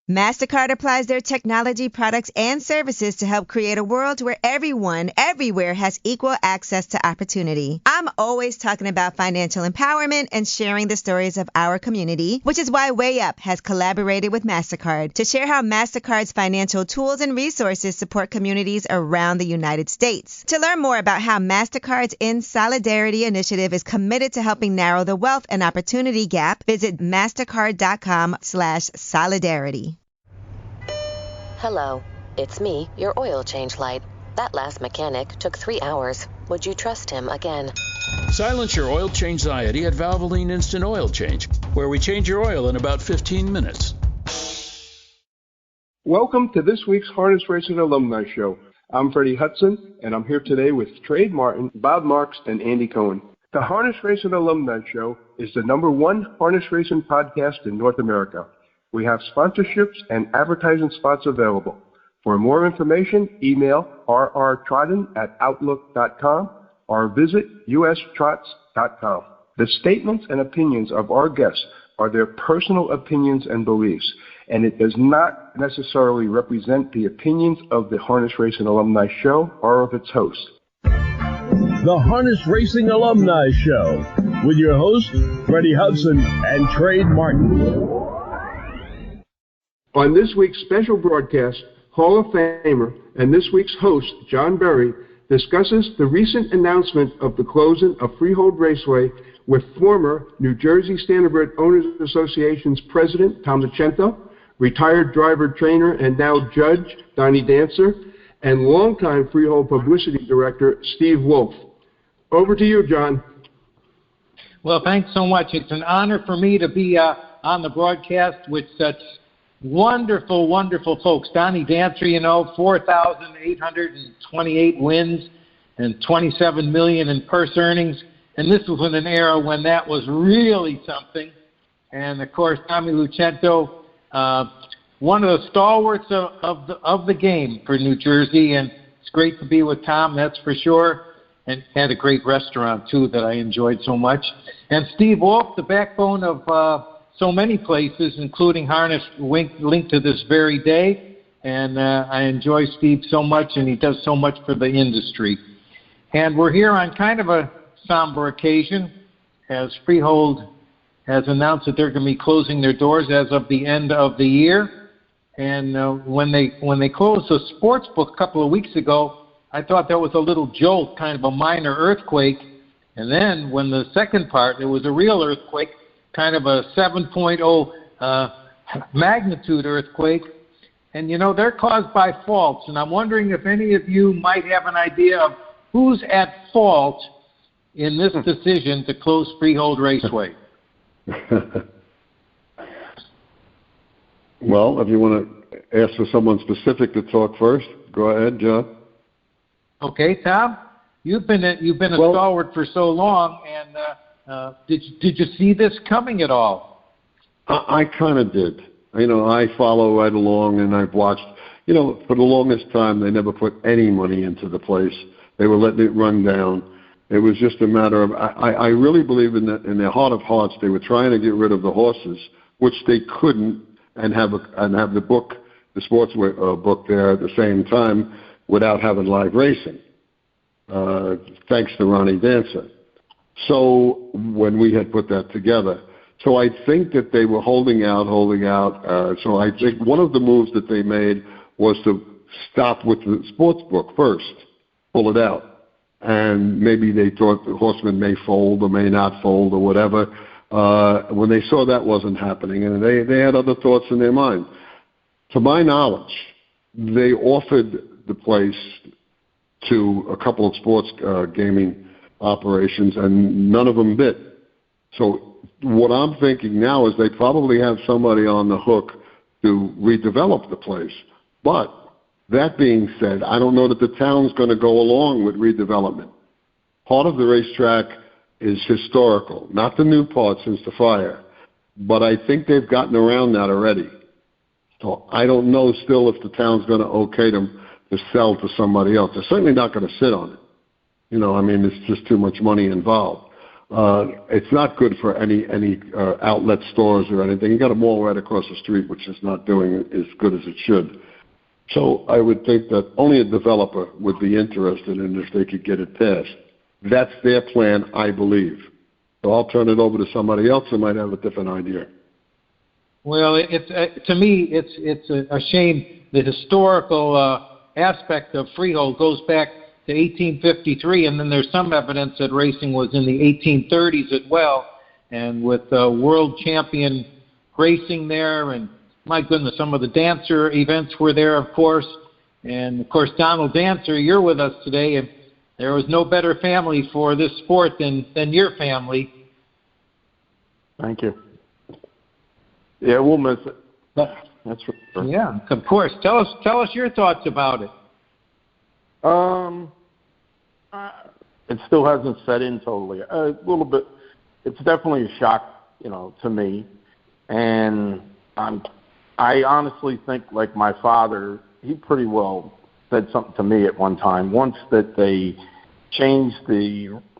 MasterCard applies their technology, products, and services to help create a world where everyone, everywhere has equal access to opportunity. I'm always talking about financial empowerment and sharing the stories of our community, which is why Way Up has collaborated with MasterCard to share how MasterCard's financial tools and resources support communities around the United States. To learn more about how MasterCard's In Solidarity initiative is committed to helping narrow the wealth and opportunity gap, visit mastercard.com/solidarity. Hello, it's me, your oil change light. That last mechanic took 3 hours. Would you trust him again? Silence your oil change anxiety at Valvoline Instant Oil Change, where we change your oil in about 15 minutes. Welcome to this week's Harness Racing Alumni Show. I'm Freddie Hudson, and I'm here today with Trade Martin, Bob Marks, and Andy Cohens. The Harness Racing Alumni Show is the #1 harness racing podcast in North America. We have sponsorships and advertising spots available. For more information, email rrtrotten@outlook.com or visit ustrots.com. The statements and opinions of our guests are their personal opinions and beliefs, and it does not necessarily represent the opinions of the Harness Racing Alumni Show or of its host. The Harness Racing Alumni Show with your hosts, Freddie Hudson and Trade Martin. On this week's special broadcast, Hall of Famer and this week's host, John Berry, discusses the recent announcement of the closing of Freehold Raceway with former New Jersey Standardbred Owners Association's president, Tom Luchento, retired driver trainer and now judge, Donny Dancer, and longtime Freehold publicity director, Steve Wolf. Over to you, John. Well, thanks so much. It's an honor for me to be on the broadcast with such wonderful, wonderful folks. Donny Dancer, 4,828 wins and $27 million in purse earnings. And this was in an era when that was really something. And, of course, Tommy Luchento, one of the stalwarts of the game for New Jersey. And it's great to be with Tom, that's for sure. And had a great restaurant, too, that I enjoyed so much. And Steve Wolf, the backbone of so many places, including Harness, linked to this very day. And I enjoy Steve so much, and he does so much for the industry. And we're here on kind of a somber occasion, as Freehold has announced that they're going to be closing their doors as of the end of the year. And when they closed the sports book a couple of weeks ago, I thought that was a little jolt, kind of a minor earthquake. And then when the second part, it was a real earthquake, kind of a 7.0 magnitude earthquake. And, they're caused by faults. And I'm wondering if any of you might have an idea of who's at fault in this decision to close Freehold Raceway. Well, if you want to ask for someone specific to talk first, go ahead, John. Okay, Tom, you've been a stalwart for so long, and did you see this coming at all? I kind of did. I follow right along, and I've watched. For the longest time, they never put any money into the place. They were letting it run down. It was just a matter of. I really believe in their heart of hearts, they were trying to get rid of the horses, which they couldn't, and have the book, the sports book there at the same time, without having live racing, thanks to Donny Dancer. So when we had put that together, so I think that they were holding out. So I think one of the moves that they made was to stop with the sports book first, pull it out. And maybe they thought the horsemen may fold or may not fold or whatever. When they saw that wasn't happening, and they had other thoughts in their mind. To my knowledge, they offered the place to a couple of sports gaming operations, and none of them bid. So what I'm thinking now is they probably have somebody on the hook to redevelop the place. But that being said, I don't know that the town's going to go along with redevelopment. Part of the racetrack is historical, not the new part since the fire, but I think they've gotten around that already. So I don't know still if the town's going to okay them to sell to somebody else. They're certainly not going to sit on it. It's just too much money involved. It's not good for any outlet stores or anything. You got a mall right across the street, which is not doing as good as it should. So I would think that only a developer would be interested in if they could get it passed. That's their plan, I believe. So I'll turn it over to somebody else who might have a different idea. Well, to me, it's a shame. The historical aspect of Freehold goes back to 1853, and then there's some evidence that racing was in the 1830s as well, and with world champion racing there, and my goodness, some of the Dancer events were there, of course, and of course, Donald Dancer, you're with us today, and there was no better family for this sport than your family. Thank you. Yeah, we'll miss it. That's for sure. Yeah, of course. Tell us your thoughts about it. It still hasn't set in totally. A little bit. It's definitely a shock, to me. And I honestly think, like my father, he pretty well said something to me at one time. Once that they changed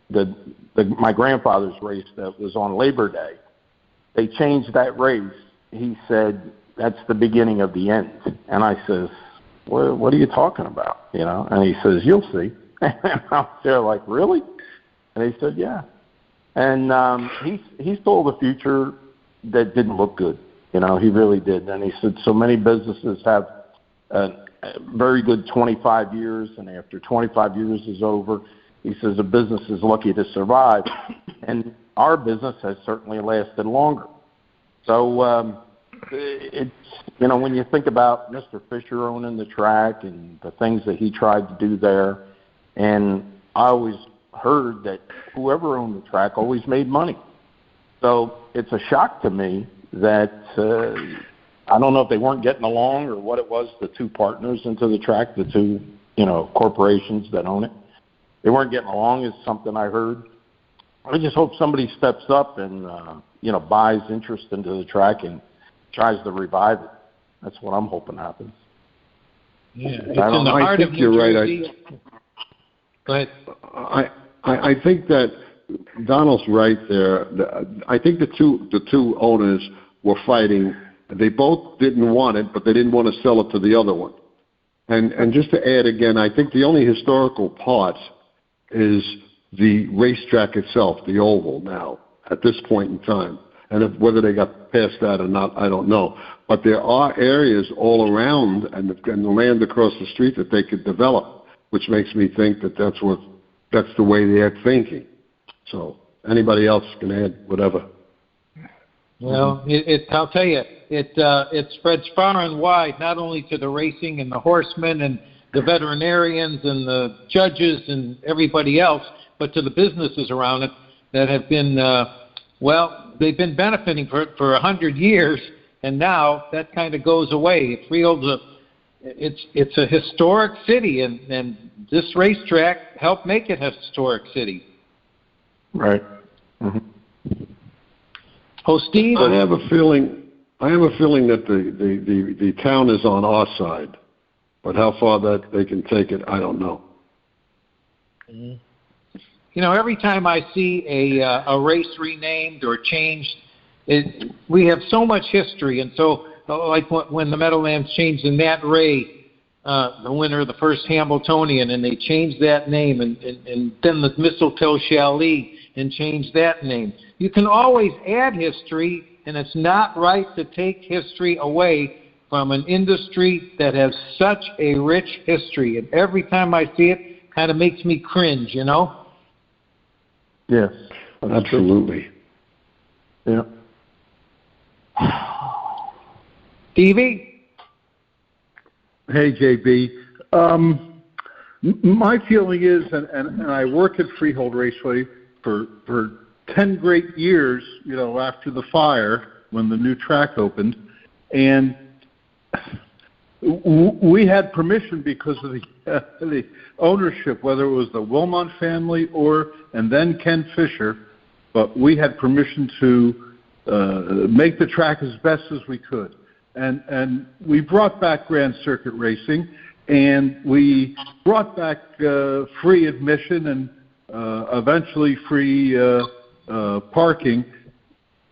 my grandfather's race that was on Labor Day, they changed that race. He said, that's the beginning of the end. And I says, what are you talking about? And he says, you'll see. And I was there like, really? And he said, yeah. And he saw the future that didn't look good. He really did. And he said, so many businesses have a very good 25 years, and after 25 years is over, he says a business is lucky to survive. And our business has certainly lasted longer. So it's, when you think about Mr. Fisher owning the track and the things that he tried to do there, and I always heard that whoever owned the track always made money. So it's a shock to me that I don't know if they weren't getting along or what it was, the two partners into the track, the two, corporations that own it. They weren't getting along is something I heard. I just hope somebody steps up and, buys interest into the track and tries to revive it. That's what I'm hoping happens. Yeah, it's in the heart of New Jersey. Go ahead. I think that Donald's right there. I think the two owners were fighting. They both didn't want it, but they didn't want to sell it to the other one. And just to add again, I think the only historical part is the racetrack itself, the oval now, at this point in time. And whether they got past that or not, I don't know. But there are areas all around and the land across the street that they could develop, which makes me think that that's the way they're thinking. So anybody else can add whatever. Well, I'll tell you, it spreads far and wide, not only to the racing and the horsemen and the veterinarians and the judges and everybody else, but to the businesses around it that have been, they've been benefiting for 100 years, and now that kind of goes away. Freehold's it's a historic city, and this racetrack helped make it a historic city. Right. Mm-hmm. Oh, Steve? I have a feeling that the town is on our side, but how far that they can take it, I don't know. Mm-hmm. Every time I see a race renamed or changed, we have so much history, and so like when the Meadowlands changed to Nat Ray, the winner of the first Hambletonian, and they changed that name, and then the Mistletoe Chalet and changed that name. You can always add history, and it's not right to take history away from an industry that has such a rich history. And every time I see it, kind of makes me cringe, Yes, absolutely. Yeah. Stevie? Hey, JB. My feeling is, and I work at Freehold Raceway for 10 great years, after the fire when the new track opened, and we had permission because of the ownership, whether it was the Wilmot family and then Ken Fisher, but we had permission to make the track as best as we could. And we brought back Grand Circuit Racing, and we brought back free admission and eventually free parking,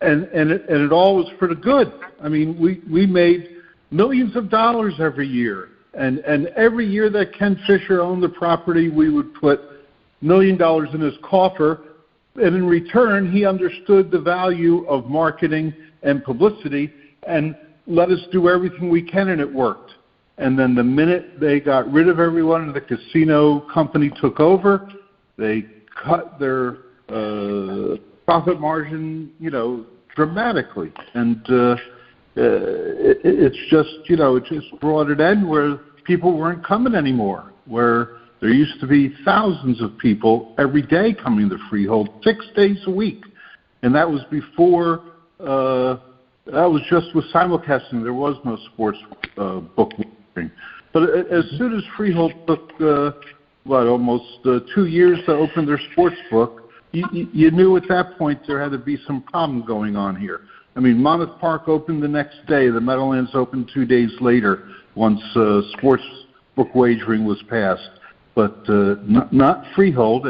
and it all was for the good. I mean, we made millions of dollars every year, and every year that Ken Fisher owned the property, we would put $1 million in his coffer, and in return, he understood the value of marketing and publicity and let us do everything we can, and it worked. And then the minute they got rid of everyone and the casino company took over, they cut their profit margin, dramatically. And it's just, it just brought an end where people weren't coming anymore, where there used to be thousands of people every day coming to Freehold, 6 days a week. And that was before, that was just with simulcasting. There was no sports book. But as soon as Freehold took, almost 2 years to open their sports book, you knew at that point there had to be some problem going on here. I mean, Monmouth Park opened the next day. The Meadowlands opened 2 days later once sports book wagering was passed. But not Freehold.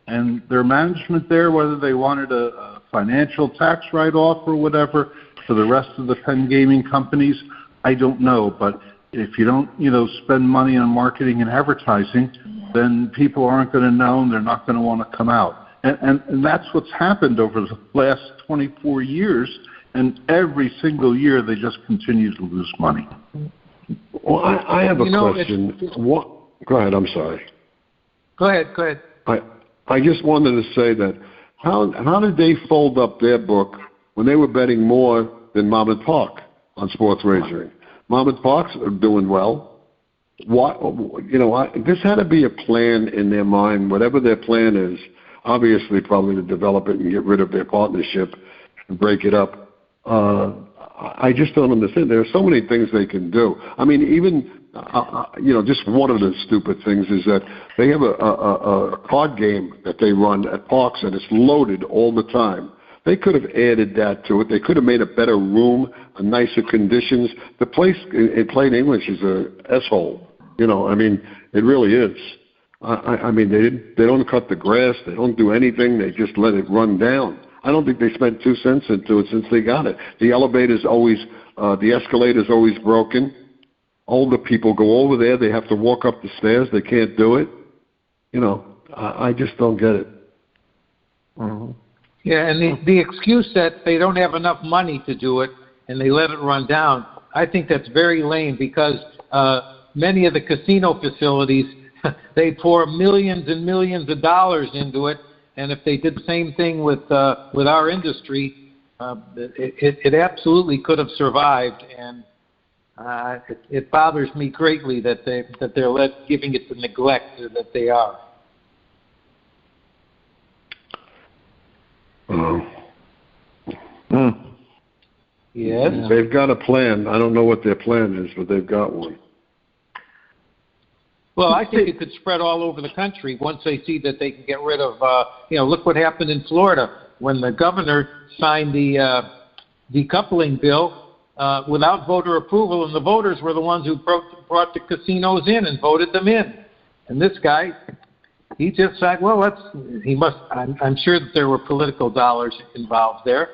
And their management there, whether they wanted a financial tax write-off or whatever for the rest of the Penn gaming companies, I don't know. But if you don't, spend money on marketing and advertising, then people aren't going to know and they're not going to want to come out. And that's what's happened over the last 24 years. And every single year they just continue to lose money. Well, I have a question. What? Go ahead. I'm sorry. Go ahead. I just wanted to say that how did they fold up their book when they were betting more than Monmouth Park on sports wagering? Monmouth Park's are doing well. This had to be a plan in their mind, whatever their plan is. Obviously, probably to develop it and get rid of their partnership and break it up. I just don't understand. There are so many things they can do. I mean, even just one of the stupid things is that they have a card game that they run at parks, and it's loaded all the time. They could have added that to it. They could have made a better room, nicer conditions. The place, in plain English, is a S-hole. I mean, it really is. I mean, they don't cut the grass. They don't do anything. They just let it run down. I don't think they spent 2 cents into it since they got it. The elevator's always, the escalator's always broken. Older people go over there. They have to walk up the stairs. They can't do it. I just don't get it. Mm-hmm. Yeah, and the excuse that they don't have enough money to do it and they let it run down, I think that's very lame because many of the casino facilities, they pour millions and millions of dollars into it, and if they did the same thing with our industry, it absolutely could have survived, and it bothers me greatly that they're giving it the neglect that they are. Yes. They've got a plan. I don't know what their plan is, but they've got one. Well, I think it could spread all over the country once they see that they can get rid of, look what happened in Florida when the governor signed the decoupling bill without voter approval, and the voters were the ones who brought the casinos in and voted them in. And this guy, he just said, well, I'm sure that there were political dollars involved there,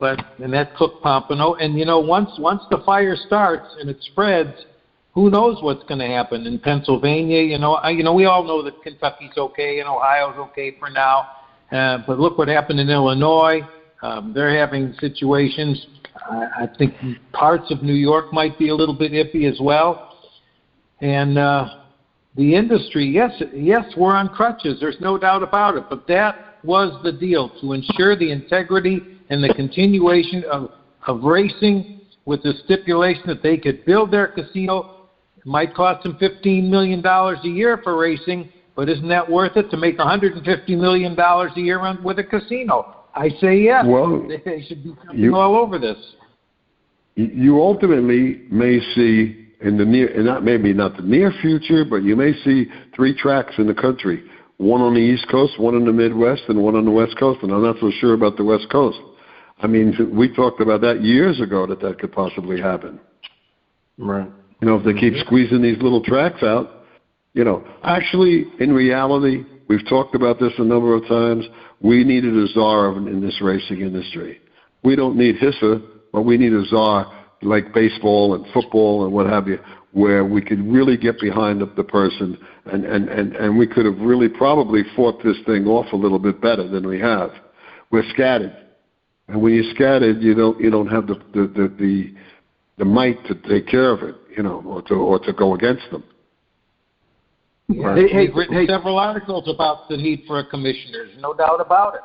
and that took Pompano. And, once the fire starts and it spreads, who knows what's going to happen in Pennsylvania? We all know that Kentucky's okay and Ohio's okay for now. But look what happened in Illinois. They're having situations. I think parts of New York might be a little bit iffy as well. And the industry, yes, we're on crutches. There's no doubt about it. But that was the deal, to ensure the integrity and the continuation of racing with the stipulation that they could build their casino. It might cost them $15 million a year for racing, but isn't that worth it to make $150 million a year with a casino? I say yes. Well, they should be jumping all over this. You ultimately may see in the near, and not the near future, but you may see 3 tracks in the country, one on the East Coast, one in the Midwest, and one on the West Coast, and I'm not so sure about the West Coast. I mean, we talked about that years ago that could possibly happen. Right. If they keep squeezing these little tracks out, actually, in reality, we've talked about this a number of times. We needed a czar in this racing industry. We don't need Hisser, but we need a czar like baseball and football and what have you, where we could really get behind the person, and we could have really probably fought this thing off a little bit better than we have. We're scattered, and when you're scattered, you don't have the might to take care of it, or to go against them. We've written several articles about the need for a commissioner. There's no doubt about it.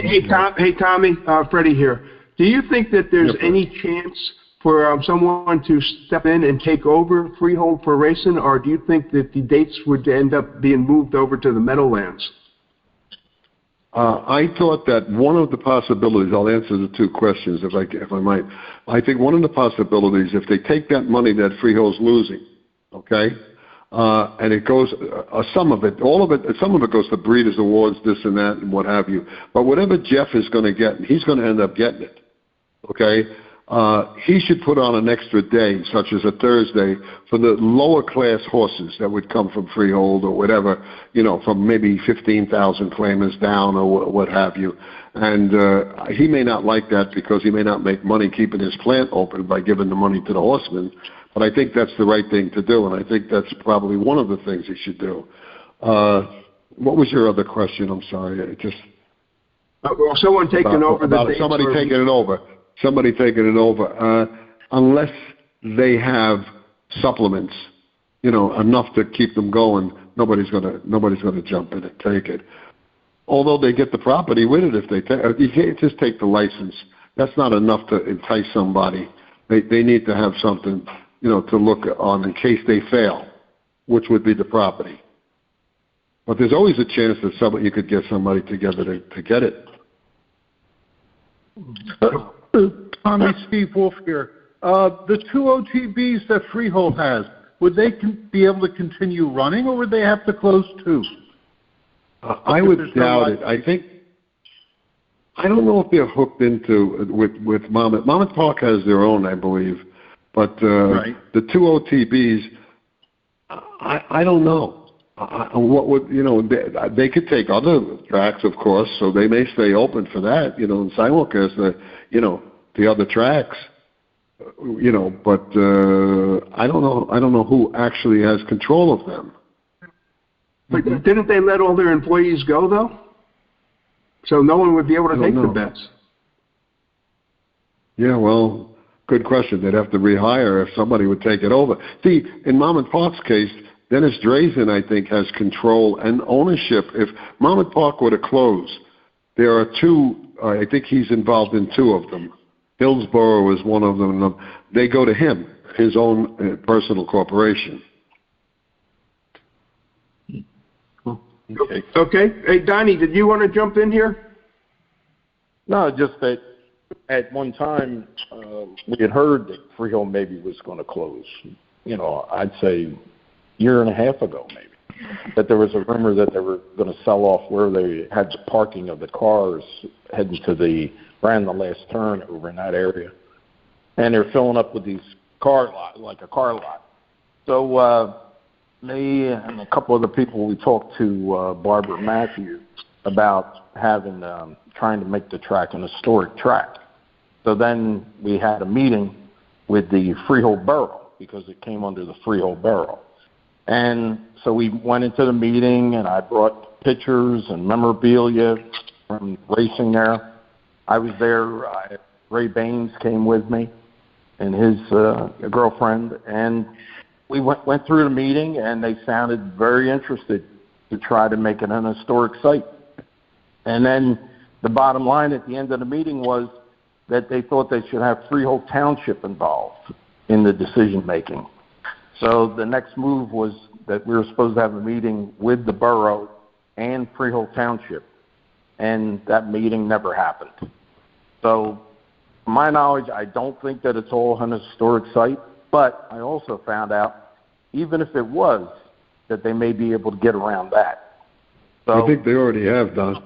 Hey, Tommy, Freddie here. Do you think that there's any chance for someone to step in and take over Freehold for racing, or do you think that the dates would end up being moved over to the Meadowlands? I thought that one of the possibilities, I'll answer the two questions if I might. I think one of the possibilities, if they take that money that Freehold's losing, okay, and it goes, some of it goes to Breeders' Awards, this and that, and what have you. But whatever Jeff is going to get, he's going to end up getting it, okay? He should put on an extra day, such as a Thursday, for the lower class horses that would come from Freehold or whatever, from maybe 15,000 claimers down or what have you. And he may not like that because he may not make money keeping his plant open by giving the money to the horsemen. But I think that's the right thing to do, and I think that's probably one of the things he should do. What was your other question? I'm sorry. Well, someone taking over the dates. Somebody taking it over. Somebody taking it over. Unless they have supplements, enough to keep them going, nobody's gonna jump in and take it. Although they get the property with it if they take. You can't just take the license. That's not enough to entice somebody. They need to have something, to look on in case they fail, which would be the property. But there's always a chance that you could get somebody together to get it. Tommy, Steve Wolf here. The two OTBs that Freehold has, would they be able to continue running, or would they have to close too? I would doubt it. I don't know if they're hooked into with Monmouth. Monmouth Park has their own, I believe, but right. The two OTBs, I don't know. What would they could take other tracks, of course, so they may stay open for that, and simulcast the other tracks, but I don't know who actually has control of them. But didn't they let all their employees go though? So no one would be able to take the bets. Yeah, well, good question. They'd have to rehire if somebody would take it over. See, in Monmouth Park's case, Dennis Drazen, I think, has control and ownership. If Monmouth Park were to close, there are two, I think he's involved in two of them. Hillsborough is one of them. They go to him, his own personal corporation. Okay. Hey, Donnie, did you want to jump in here? No, just that at one time we had heard that Freehold maybe was going to close. I'd say year and a half ago maybe, that there was a rumor that they were going to sell off where they had the parking of the cars heading to around the last turn over in that area. And they're filling up with these car lot. So me and a couple other people, we talked to Barbara Matthews about trying to make the track an historic track. So then we had a meeting with the Freehold Borough because it came under the Freehold Borough. And so we went into the meeting, and I brought pictures and memorabilia from racing there. I was there. Ray Baines came with me and his girlfriend, and we went through the meeting, and they sounded very interested to try to make it an historic site. And then the bottom line at the end of the meeting was that they thought they should have Freehold Township involved in the decision-making. So the next move was that we were supposed to have a meeting with the borough and Freehold Township, and that meeting never happened. So, to my knowledge, I don't think that it's all an historic site, but I also found out, even if it was, that they may be able to get around that. So, I think they already have, Don.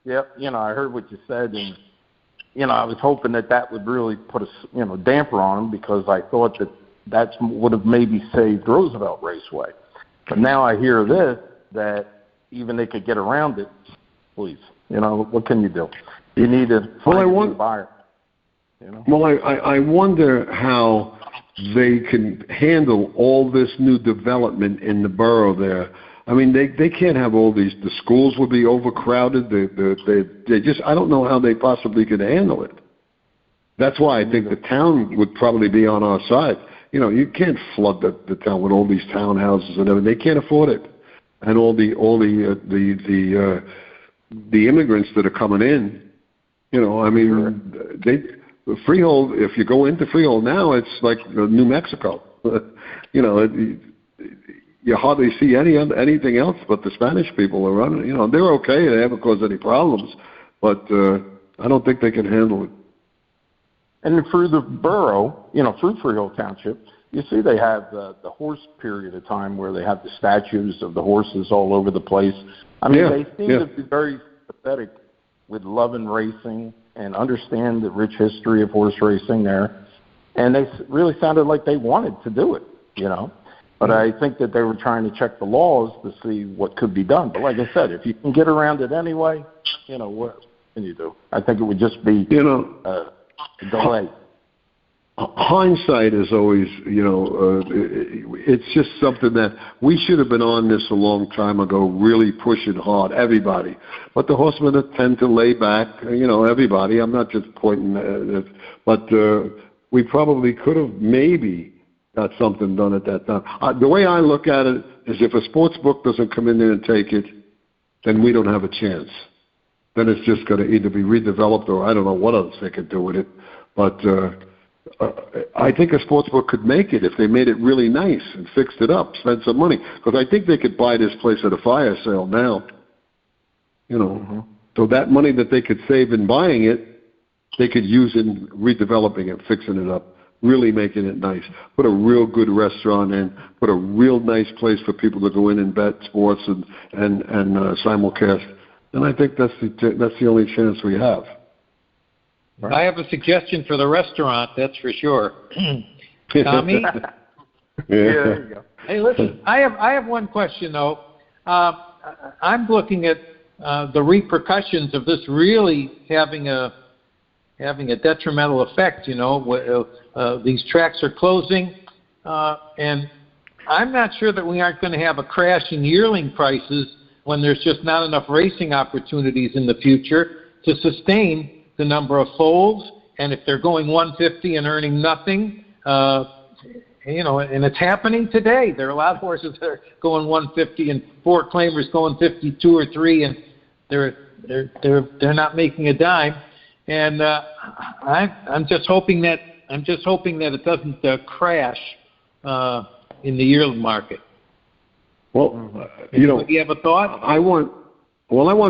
Yep, I heard what you said, and, I was hoping that would really put a, damper on them, because I thought that would have maybe saved Roosevelt Raceway. But now I hear this, that even they could get around it. Please, what can you do? You need to find a buyer. Well, I wonder how they can handle all this new development in the borough there. I mean, they can't have all these. The schools would be overcrowded. They just. I don't know how they possibly could handle it. That's why I think the town would probably be on our side. You can't flood the town with all these townhouses and everything. They can't afford it, and all the immigrants that are coming in. I mean, Freehold. If you go into Freehold now, it's like New Mexico. You hardly see anything else but the Spanish people are running. They're okay. They haven't caused any problems, but I don't think they can handle it. And through the borough, through Freehold Township, you see they have the horse period of time where they have the statues of the horses all over the place. I mean, they seem to be very sympathetic with loving racing and understand the rich history of horse racing there. And they really sounded like they wanted to do it, But I think that they were trying to check the laws to see what could be done. But like I said, if you can get around it anyway, what can you do? I think it would just be, delay. Hindsight is always, it's just something that we should have been on this a long time ago, really pushing hard, everybody. But the horsemen tend to lay back, everybody. I'm not just pointing at it, but we probably could have maybe got something done at that time. The way I look at it is if a sports book doesn't come in there and take it, then we don't have a chance. Then it's just going to either be redeveloped or I don't know what else they could do with it. But I think a sports book could make it if they made it really nice and fixed it up, spent some money. Because I think they could buy this place at a fire sale now. So that money that they could save in buying it, they could use in redeveloping it, fixing it up, really making it nice. Put a real good restaurant in, put a real nice place for people to go in and bet sports and simulcast. And I think that's the only chance we have. I have a suggestion for the restaurant, that's for sure. Tommy? Yeah, there you go. Hey, listen, I have one question, though. I'm looking at the repercussions of this really having a detrimental effect, these tracks are closing, and I'm not sure that we aren't going to have a crash in yearling prices when there's just not enough racing opportunities in the future to sustain the number of foals. And if they're going 150 and earning nothing, and it's happening today. There are a lot of horses that are going 150 and 4 claimers going 52 or 3, and they're not making a dime. And I'm just hoping that it doesn't crash in the yearling market. Well, do you have a thought? I want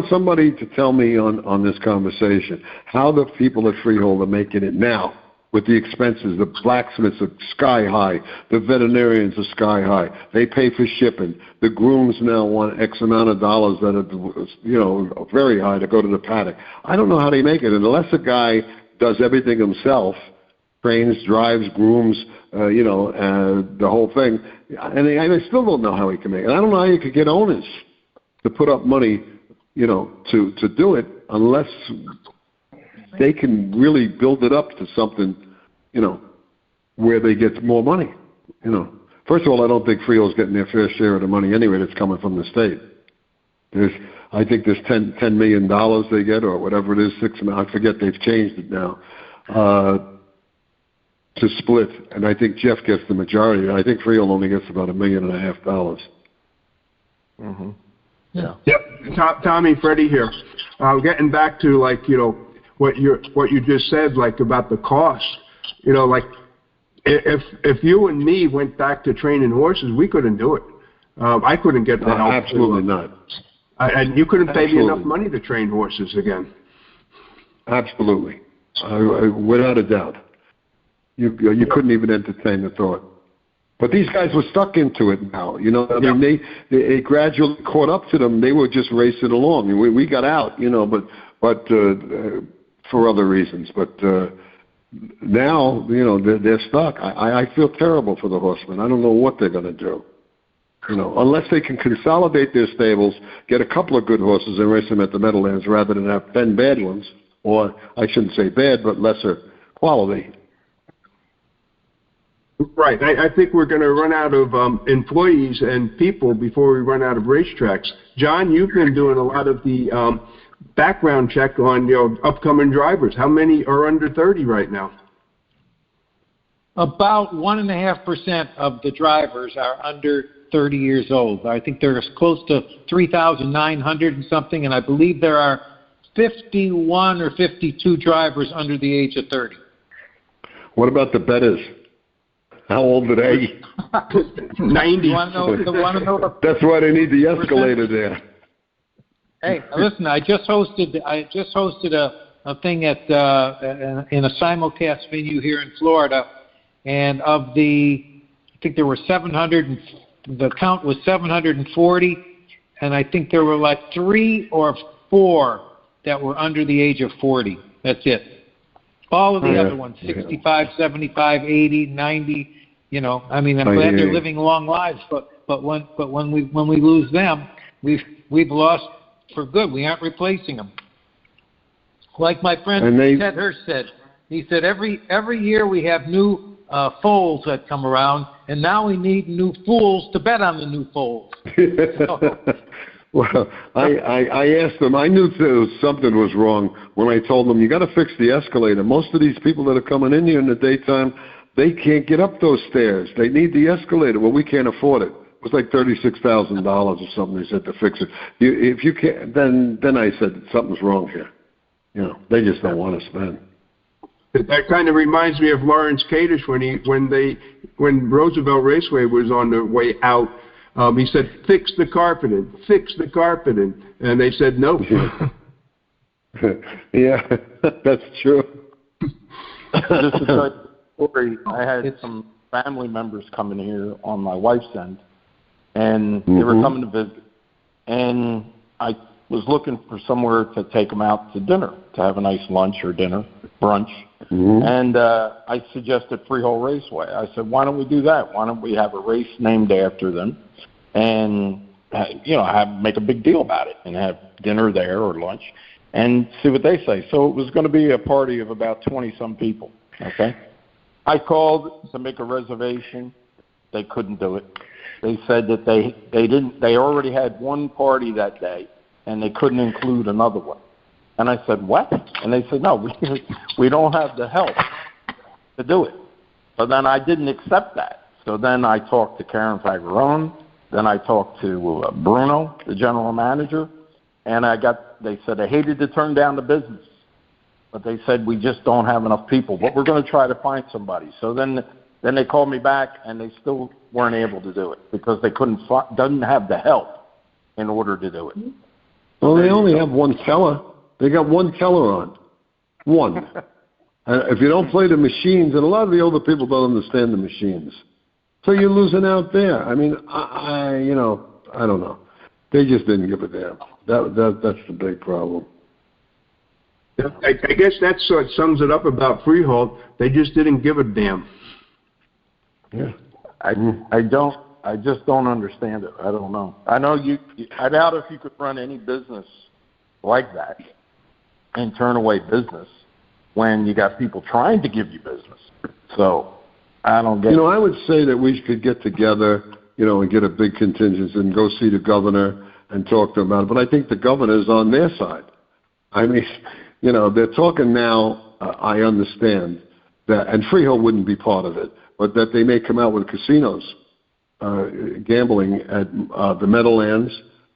somebody to tell me on this conversation how the people at Freehold are making it now with the expenses. The blacksmiths are sky high. The veterinarians are sky high. They pay for shipping. The grooms now want X amount of dollars that are, very high to go to the paddock. I don't know how they make it. And unless a guy does everything himself, trains, drives, grooms, the whole thing, and I still don't know how he can make it. I don't know how you could get owners to put up money, to do it unless they can really build it up to something, where they get more money. First of all, I don't think Freehold's getting their fair share of the money anyway that's coming from the state. I think there's $10 million they get, or whatever it is, I forget, they've changed it now, to split, and I think Jeff gets the majority. I think Freehold only gets about $1.5 million. Mm-hmm. Yeah. Yep. Tommy, Freddie here. Getting back to what you just said, about the cost. If you and me went back to training horses, we couldn't do it. I couldn't get that. Absolutely not. And you couldn't pay me enough money to train horses again. Absolutely, without a doubt. You couldn't even entertain the thought. But these guys were stuck into it now. Mean, they gradually caught up to them. They were just racing along. We got out, but for other reasons. But now, they're stuck. I feel terrible for the horsemen. I don't know what they're going to do. unless they can consolidate their stables, get a couple of good horses and race them at the Meadowlands rather than have 10 bad ones, or I shouldn't say bad, but lesser quality. Right. I think we're going to run out of employees and people before we run out of racetracks. John, you've been doing a lot of the background check on upcoming drivers. How many are under 30 right now? About 1.5% of the drivers are under 30 years old. I think there's close to 3,900 and something, and I believe there are 51 or 52 drivers under the age of 30. What about the betters? How old are they? 90. You want to know That's why they need the escalator there. Hey, listen, I just hosted a thing at in a simulcast venue here in Florida, and I think there were 700. The count was 740, and I think there were like 3 or 4 that were under the age of 40. That's it. All of the other ones, 65, 75, 80, 90. I'm glad they're living long lives, but when we lose them, we've lost for good. We aren't replacing them. Like my friend Ted Hurst said, he said every year we have new foals that come around, and now we need new fools to bet on the new foals. Well, I asked them. I knew something was wrong when I told them, you got to fix the escalator. Most of these people that are coming in here in the daytime, they can't get up those stairs. They need the escalator. Well, we can't afford it. It was like $36,000 or something. They said to fix it. If you can't, then I said something's wrong here. They just don't want to spend. That kind of reminds me of Lawrence Kadish when Roosevelt Raceway was on the way out. He said, fix the carpeting, and they said no. Yeah, that's true. Just to tell you a story, I had some family members coming here on my wife's end, and they were coming to visit, and I was looking for somewhere to take them out to dinner, to have a nice lunch or dinner, brunch. And I suggested Freehold Raceway. I said, why don't we do that? Why don't we have a race named after them and, make a big deal about it and have dinner there or lunch and see what they say. So it was going to be a party of about 20-some people, okay? I called to make a reservation. They couldn't do it. They said that they already had one party that day and they couldn't include another one. And I said, what? And they said, no, we don't have the help to do it. So then I didn't accept that. So then I talked to Karen Fagarone. Then I talked to Bruno, the general manager. And they said they hated to turn down the business. But they said, we just don't have enough people. But we're going to try to find somebody. So then they called me back, and they still weren't able to do it because they didn't have the help in order to do it. Well, they only have one teller. They got one teller on. One. If you don't play the machines, and a lot of the older people don't understand the machines, so you're losing out there. I mean, I don't know. They just didn't give a damn. That's the big problem. I guess that's what sums it up about Freehold. They just didn't give a damn. Yeah. I just don't understand it. I don't know. I doubt if you could run any business like that and turn away business when you got people trying to give you business. So I don't get it. I would say that we could get together, and get a big contingent and go see the governor and talk to him about it. But I think the governor is on their side. I mean, they're talking now, I understand, that, and Freehold wouldn't be part of it, but that they may come out with casinos, gambling at the Meadowlands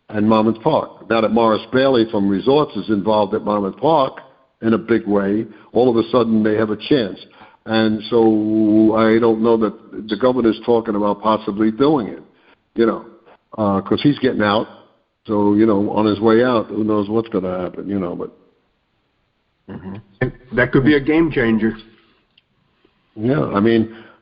and Monmouth Park. Now that Morris Bailey from Resorts is involved at Monmouth Park in a big way, all of a sudden they have a chance. And so I don't know that the governor's talking about possibly doing it, because he's getting out. So, on his way out, who knows what's going to happen, but. That could be a game changer. Yeah,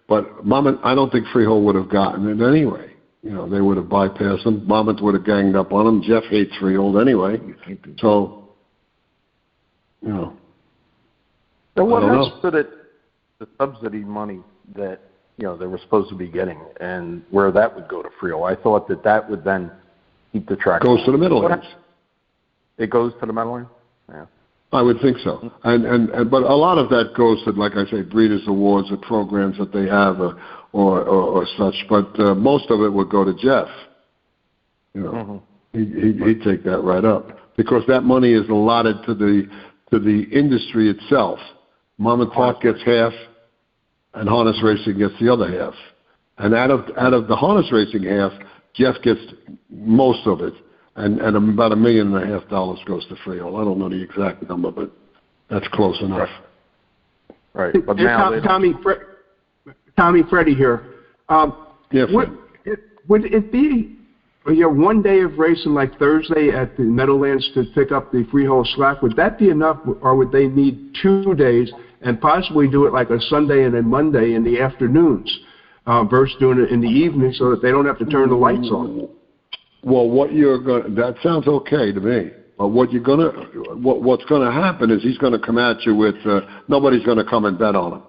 but Monmouth, I don't think Freehold would have gotten it anyway. They would have bypassed him. Monmouth would have ganged up on him. Jeff hates Freehold anyway. So, So what else to the subsidy money that they were supposed to be getting, and where that would go to Freehold. I thought that would then keep the track. Goes to the Meadowlands. It goes to the Meadowlands? Yeah. I would think so. But a lot of that goes to, like I say, Breeders' Awards or programs that they have or such. But most of it would go to Jeff. He'd take that right up because that money is allotted to the industry itself. Mom and Pop gets half, and Harness Racing gets the other half. And out of the Harness Racing half, Jeff gets most of it. And about $1.5 million goes to Freehold. I don't know the exact number, but that's close enough. Right. But now Tommy, Freddie here. Yes. Would it be one day of racing like Thursday at the Meadowlands to pick up the Freehold slack? Would that be enough, or would they need 2 days and possibly do it like a Sunday and then Monday in the afternoons versus doing it in the evening so that they don't have to turn the lights on? Well, that sounds okay to me. But what's gonna happen is he's gonna come at you with nobody's gonna come and bet on him,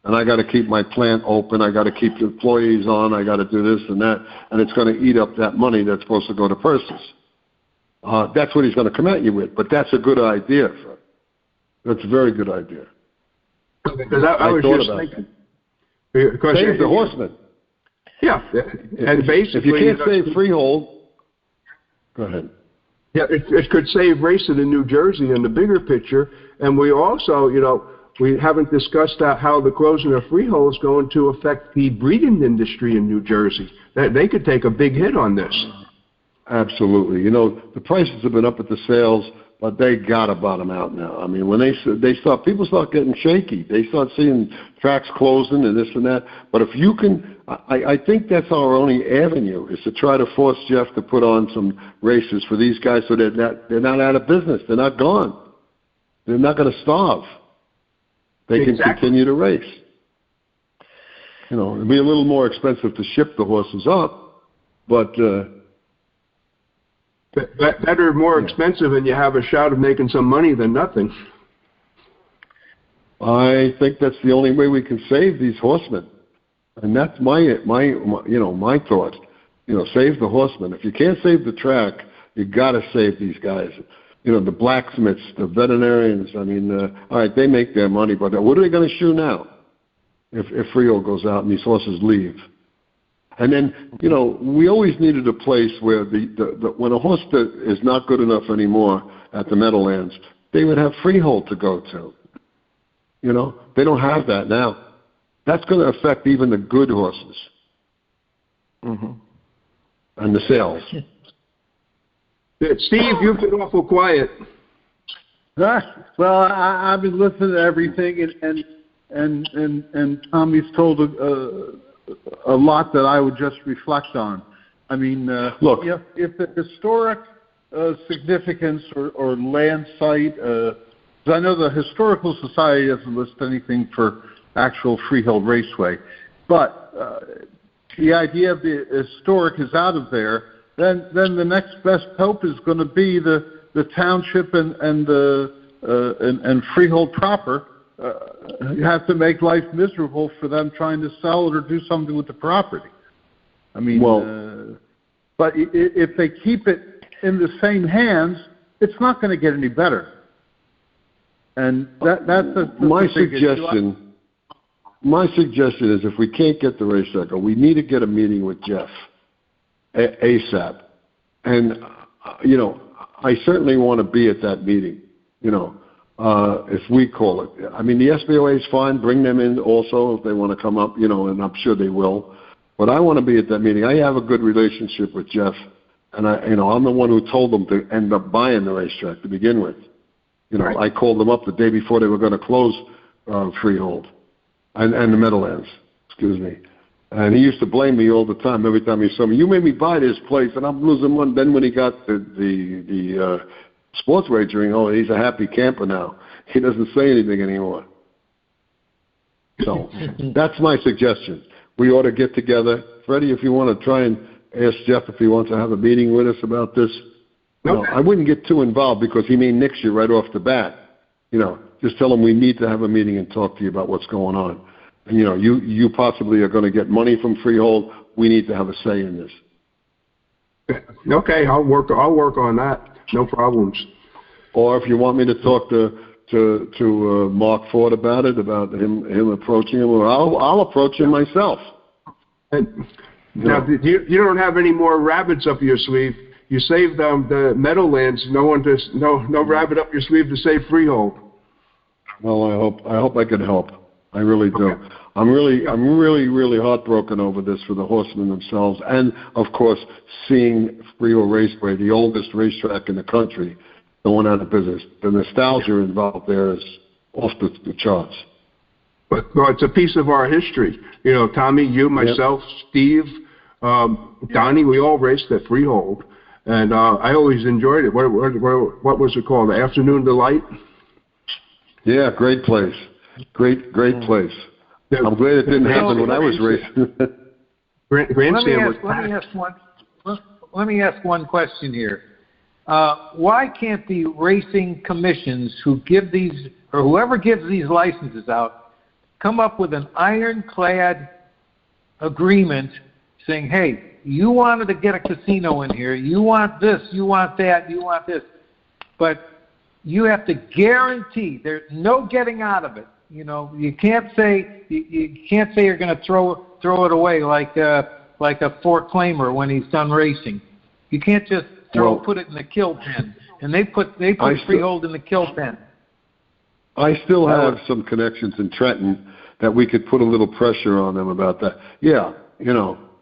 and I got to keep my plant open. I got to keep the employees on. I got to do this and that, and it's going to eat up that money that's supposed to go to purses. That's what he's going to come at you with. But that's a good idea, Fred. That's a very good idea. Because I was just thinking. Save the horsemen. Yeah, and basically, if you can't save Freehold. Go ahead. Yeah, it could save racing in New Jersey in the bigger picture. And we also, we haven't discussed how the closing of Freehold is going to affect the breeding industry in New Jersey. That they could take a big hit on this. Absolutely. The prices have been up at the sales, but they got to bottom out now. I mean, when people start getting shaky. They start seeing tracks closing and this and that. But if you can, I think that's our only avenue is to try to force Jeff to put on some races for these guys so they're not out of business. They're not gone. They're not going to starve. They can continue to race. It'll be a little more expensive to ship the horses up, but better, more expensive, and you have a shot of making some money than nothing. I think that's the only way we can save these horsemen, and that's my thought. Save the horsemen. If you can't save the track, you got to save these guys. The blacksmiths, the veterinarians. I mean, all right, they make their money, but what are they going to shoe now if Freehold goes out and these horses leave? And then, we always needed a place where when a horse is not good enough anymore at the Meadowlands, they would have Freehold to go to. They don't have that now. That's going to affect even the good horses and the sales. Steve, you've been awful quiet. Well, I've been listening to everything, and Tommy's told a lot that I would just reflect on. I mean, look, if the historic significance or land site, because I know the Historical Society doesn't list anything for actual Freehold Raceway, but the idea of the historic is out of there. Then the next best hope is going to be the township and Freehold proper. You have to make life miserable for them trying to sell it or do something with the property. I mean, but if they keep it in the same hands, it's not going to get any better. And that's my suggestion. My suggestion is if we can't get the racetrack, we need to get a meeting with Jeff ASAP. And I certainly want to be at that meeting. If we call it. I mean, the SBOA is fine. Bring them in also if they want to come up, and I'm sure they will. But I want to be at that meeting. I have a good relationship with Jeff, and I'm the one who told them to end up buying the racetrack to begin with. Right. I called them up the day before they were going to close Freehold and the Meadowlands. Excuse me. And he used to blame me all the time. Every time he saw me, you made me buy this place, and I'm losing money. Then when he got the sports wagering, he's a happy camper now. He doesn't say anything anymore. So that's my suggestion. We ought to get together. Freddie, if you want to try and ask Jeff if he wants to have a meeting with us about this. Okay. I wouldn't get too involved because he may nix you right off the bat. Just tell him we need to have a meeting and talk to you about what's going on. you possibly are going to get money from Freehold. We need to have a say in this. Okay, I'll work on that. No problems. Or if you want me to talk to Mark Ford about him approaching him, or I'll approach him myself. And now, you don't have any more rabbits up your sleeve. You saved the Meadowlands. No rabbit up your sleeve to save Freehold. Well, I hope I can help. I really do. Okay. I'm really heartbroken over this for the horsemen themselves, and of course, seeing Freehold Raceway, the oldest racetrack in the country, going out of business. The nostalgia involved there is off the charts. Well, it's a piece of our history. Tommy, you, myself, Steve, Donny, we all raced at Freehold, and I always enjoyed it. What was it called? The Afternoon Delight? Yeah, great place. Great place. I'm glad it didn't happen when I was racing. Let me ask one question here. Why can't the racing commissions who give these, or whoever gives these licenses out, come up with an ironclad agreement saying, hey, you wanted to get a casino in here, you want this, you want that, you want this, but you have to guarantee there's no getting out of it. You can't say you're going to throw it away like a Fort Claimer when he's done racing. You can't just put it in the kill pen, and they put Freehold in the kill pen. I still have some connections in Trenton that we could put a little pressure on them about that. Yeah,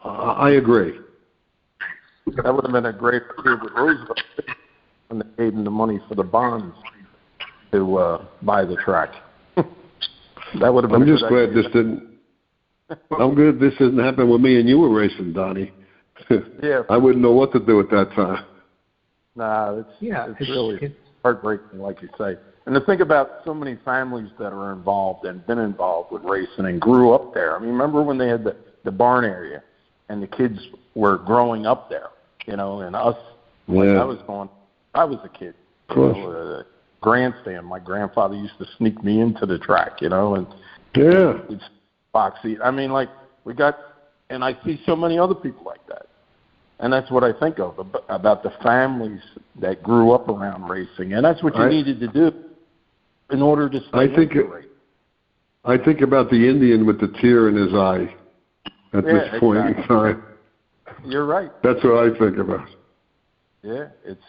I agree. That would have been a great idea with Roosevelt when they gave him the money for the bonds to buy the track. That would have been. I'm just glad this didn't. I'm good. This didn't happen when me and you were racing, Donnie. Yeah. I wouldn't know what to do at that time. Nah, it's really heartbreaking, like you say. And to think about so many families that are involved and been involved with racing and grew up there. I mean, remember when they had the barn area and the kids were growing up there, and us, like I was a kid. Of course. Grandstand. My grandfather used to sneak me into the track, and we'd box seat. I mean, like and I see so many other people like that. And that's what I think of about the families that grew up around racing. And that's what you needed to do in order to stay in the race. I think about the Indian with the tear in his eye at this point in time. You're right. That's what I think about. Yeah, it's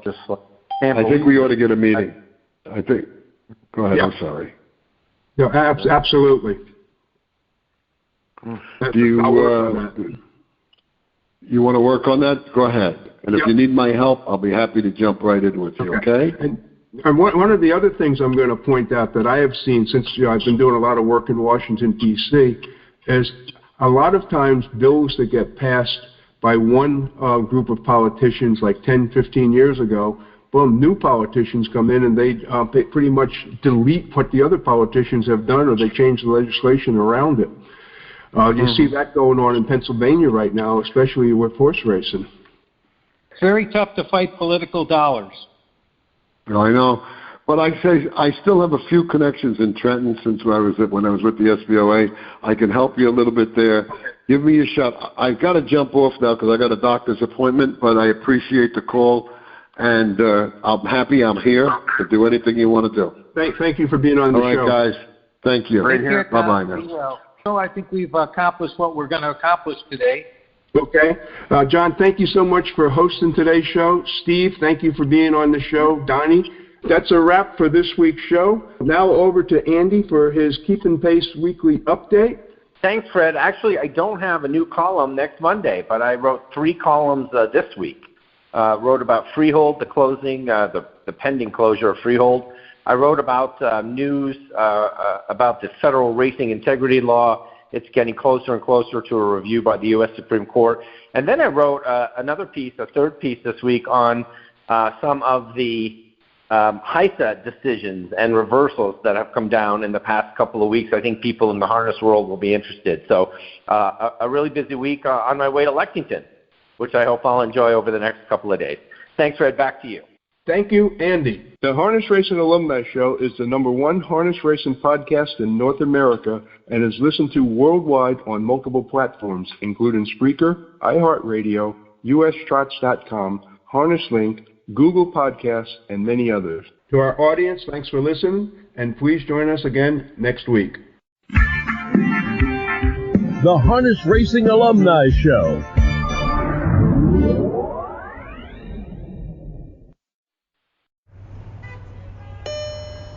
just like, I think we ought to get a meeting. Go ahead, I'm sorry. No, absolutely. Do you want to work on that? Go ahead. And if you need my help, I'll be happy to jump right in with you, okay? And one of the other things I'm going to point out that I have seen since I've been doing a lot of work in Washington, D.C., is a lot of times bills that get passed by one group of politicians like 10, 15 years ago, boom, new politicians come in and they pretty much delete what the other politicians have done, or they change the legislation around it. You see that going on in Pennsylvania right now, especially with horse racing. It's very tough to fight political dollars. I know. But I still have a few connections in Trenton when I was with the SBOA. I can help you a little bit there. Give me a shot. I've got to jump off now because I got a doctor's appointment, but I appreciate the call, and I'm happy I'm here to do anything you want to do. Thank you for being on the show. All right, guys. Thank you. Right here. Bye-bye now. So I think we've accomplished what we're going to accomplish today. Okay. John, thank you so much for hosting today's show. Steve, thank you for being on the show. Donnie, that's a wrap for this week's show. Now over to Andy for his Keeping Pace Weekly Update. Thanks, Fred. Actually, I don't have a new column next Monday, but I wrote 3 columns this week. Wrote about Freehold, the closing, the pending closure of Freehold. I wrote about news about the federal racing integrity law. It's getting closer and closer to a review by the U.S. Supreme Court. And then I wrote another piece, a third piece this week on some of the HISA decisions and reversals that have come down in the past couple of weeks. I think people in the harness world will be interested. So a really busy week on my way to Lexington, which I hope I'll enjoy over the next couple of days. Thanks, Fred. Back to you. Thank you, Andy. The Harness Racing Alumni Show is the #1 harness racing podcast in North America and is listened to worldwide on multiple platforms, including Spreaker, iHeartRadio, USTrots.com, HarnessLink, Google Podcasts, and many others. To our audience, thanks for listening, and please join us again next week. The Harness Racing Alumni Show